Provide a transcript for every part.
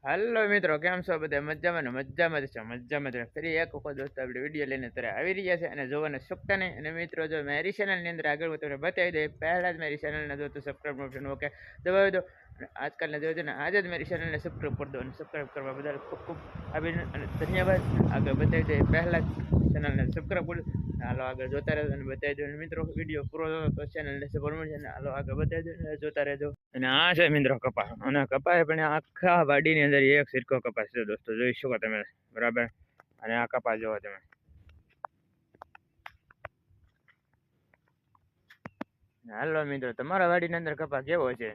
હાલો મિત્રો, કેમ છો બધા? મજામાં ને મજામાં જ છો? મજામાં જ. ફરી એક વખત દોસ્તો આપણે વિડીયો લઈને ત્યારે આવી રહ્યા છે અને જોવાને શકતા નહીં. અને મિત્રો, જો મારી ચેનલની અંદર આગળ હું તમને બતાવી દઈ, પહેલાં જ મારી ચેનલને જો તો સબસ્ક્રાઈબ ઓપ્શન ઓકે દબાવી દો. અને આજકાલને જોજો ને આજે જ મારી ચેનલને સબસ્ક્રાઈબ કરી દો. અને સબસ્ક્રાઈબ કરવા બદલ ખૂબ ખૂબ આભાર અને ધન્યવાદ. આગળ બતાવી દઈએ, પહેલાં જ ચેનલને સબસ્ક્રાઈબ કરી દો. હાલો આગળ જોતા રહેજો અને બતાવી દો. મિત્રો, વિડીયો પૂરો તો ચેનલને સપોર્ટ મળશે અને હાલો આગળ બતાવી દો, જોતા રહેજો. અને આ છે મિત્રો કપાસ, અને કપાસ પણ આખા વાડીની અંદર એક સિરકો કપાસ છે દોસ્તો, જોઈ શકો તમે, બરાબર. અને આ કપાસ જોવો તમે. હાલો મિત્રો, તમારા વાડીની અંદર કપાસ કેવો છે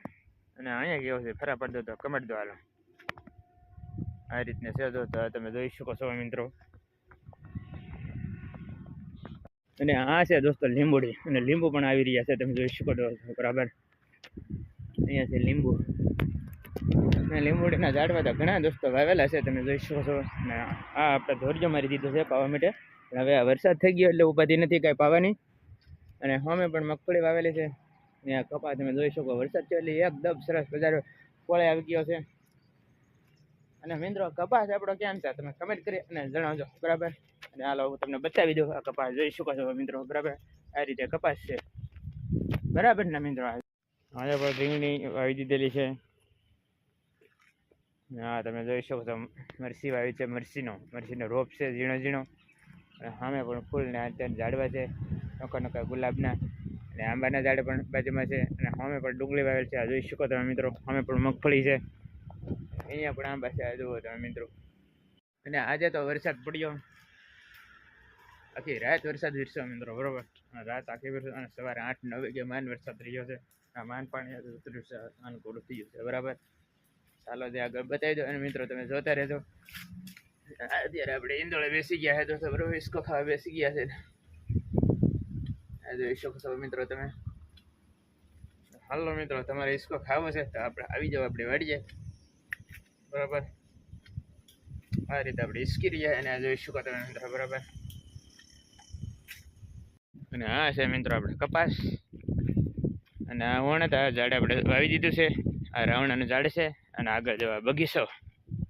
અને અહીંયા કેવો છે, ખરા પડતો તો કમેન્ટ દો. હાલો, આ રીતને છે દોસ્તો, તમે જોઈ શકો છો મિત્રો. અને આ છે દોસ્તો લીંબુડી, અને લીંબુ પણ આવી રહ્યા છે, તમે જોઈ શકો છો, બરાબર. અહીંયા છે લીંબુ, અને લીંબુડીના ઝાડવા તો ઘણા દોસ્તો વાવેલા છે, તમે જોઈ શકો છો. અને આ આપણે ધોરિયો મારી દીધો છે પાવા માટે. હવે આ વરસાદ થઈ ગયો એટલે ઉપાધિ નથી કાંઈ પાવાની. અને સામે પણ મગફળી વાવેલી છે. અહીંયા કપા તમે જોઈ શકો, વરસાદ છે એટલે એકદમ સરસ બજાર કોળે આવી ગયો છે. અને મિત્રો, કપાસ આપણો કેમ છે તમે કમેન્ટ કરી અને જણાવજો, બરાબર. અને હાલો હું તમને બતાવી દઉં, આ કપાસ જોઈ શકો છો મિત્રો, બરાબર. આ રીતે કપાસ છે, બરાબર ને મિત્રો. આજે પણ રીંગણી વાવી દીધેલી છે. હા, તમે જોઈ શકો છો, મરસી વાવી છે, મરસીનો રોપ છે ઝીણો ઝીણો. અને સામે પણ ફૂલ ને અત્યારે ઝાડવા છે નોકા નોકા ગુલાબના. અને આંબાના ઝાડ પણ બાજુમાં છે. અને સામે પણ ડુંગળી વાવેલ છે, આ જોઈ શકો તમે મિત્રો. સામે પણ મગફળી છે, અહીંયા પણ આંબા છે, આ જુઓ તમે મિત્રો. અને આજે તો વરસાદ પડ્યો, આખી રાત વરસાદ વરસ્યો મિત્રો, બરોબર. રાત આખી વરસાદ, અને સવારે 8-9 વાગે માન વરસાદ રહ્યો છે. આ માન પાણી ઉતર્યું છે, અનુકૂળ થઈ ગયું છે, બરાબર. ચાલો તે આગળ બતાવી દો. અને મિત્રો, તમે જોતા રહેજો. અત્યારે આપણે ઈંદોળે બેસી ગયા છે દોસ્તો, બરોબર. ઈસકો ખાવા બેસી ગયા છે, જોઈ શકો છો મિત્રો તમે. હાલો મિત્રો, તમારે ઈસકો ખાવો છે તો આપણે આવી જાવ, આપણે વાડીએ, બરાબર. આ રીતે આપણે ઈસકી રહ્યા અને જોઈ શકો તમે મિત્રો, બરાબર. અને આ છે મિત્રો આપણે કપાસ. અને આ વણતા ઝાડ આપણે વાવી દીધું છે. આ રાવણાનું ઝાડ છે, અને આગળ જવા બગીચો,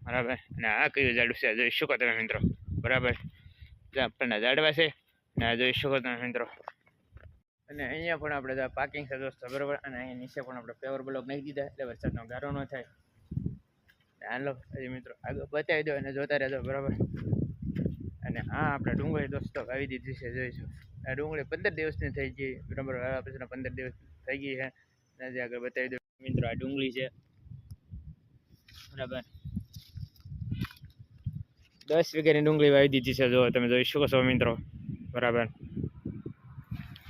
બરાબર. અને આ કયું ઝાડ છે જોઈ શકો તમે મિત્રો, બરાબર. આપણના ઝાડવા છે, અને આ જોઈ શકો તમે મિત્રો. અને અહીંયા પણ આપણે પાર્કિંગ છે દોસ્તો, બરાબર. અને અહીંયા નીચે પણ આપણે પેવર બ્લોક નાખી દીધા એટલે વરસાદનો ગારો ન થાય. હાલો હજી મિત્રો આગળ બતાવી દો અને જોતા રહેજો, બરાબર. અને આ આપણે ડુંગળી દોસ્તો વાવી દીધી છે, જોઈશું. આ ડુંગળી 15 દિવસની થઈ ગઈ, બરાબર. વાવ્યા પછીના 15 દિવસ થઈ ગઈ છે. હજી આગળ બતાવી દો મિત્રો, આ ડુંગળી છે, બરાબર. 10 વીઘાની ડુંગળી વાવી દીધી છે, જો તમે જોઈ શકો છો મિત્રો, બરાબર.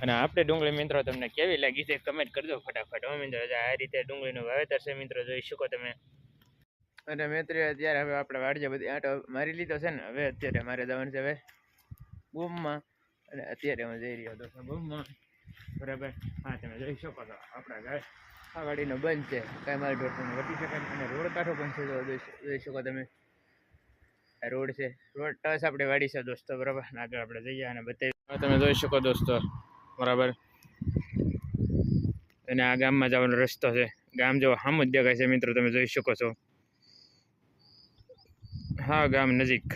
અને આપણે ડુંગળી મિત્રો તમને કેવી લાગી છે કમેન્ટ કરજો ફટાફટ. મિત્રો, આ રીતે ડુંગળીનું વાવેતર છે મિત્રો, જોઈ શકો તમે. અને મિત્રો, અત્યારે હવે આપણે વાડીએ બધી આંટો મારી લીધો છે ને, હવે અત્યારે મારે જવાનું છે હવે બૂમમાં. અને અત્યારે હું જઈ રહ્યો હતો બૂમમાં, બરાબર. હા, તમે જોઈ શકો છો આપણા ગાય આ વાડીનો બંધ છે, કાંઈ મારી ઢોરને વટી શકે. અને રોડ કાંઠો પણ છે, જોઈ શકો તમે. આ રોડ છે, રોડ ટચ આપણે વાડી છે દોસ્તો, બરાબર. આગળ આપણે જઈએ અને બતાવી, તમે જોઈ શકો દોસ્તો, બરાબર. અને આ ગામમાં જવાનો રસ્તો છે, ગામ જો સામ જ દેખાય છે મિત્રો, તમે જોઈ શકો છો. હા, ગામ નજીક.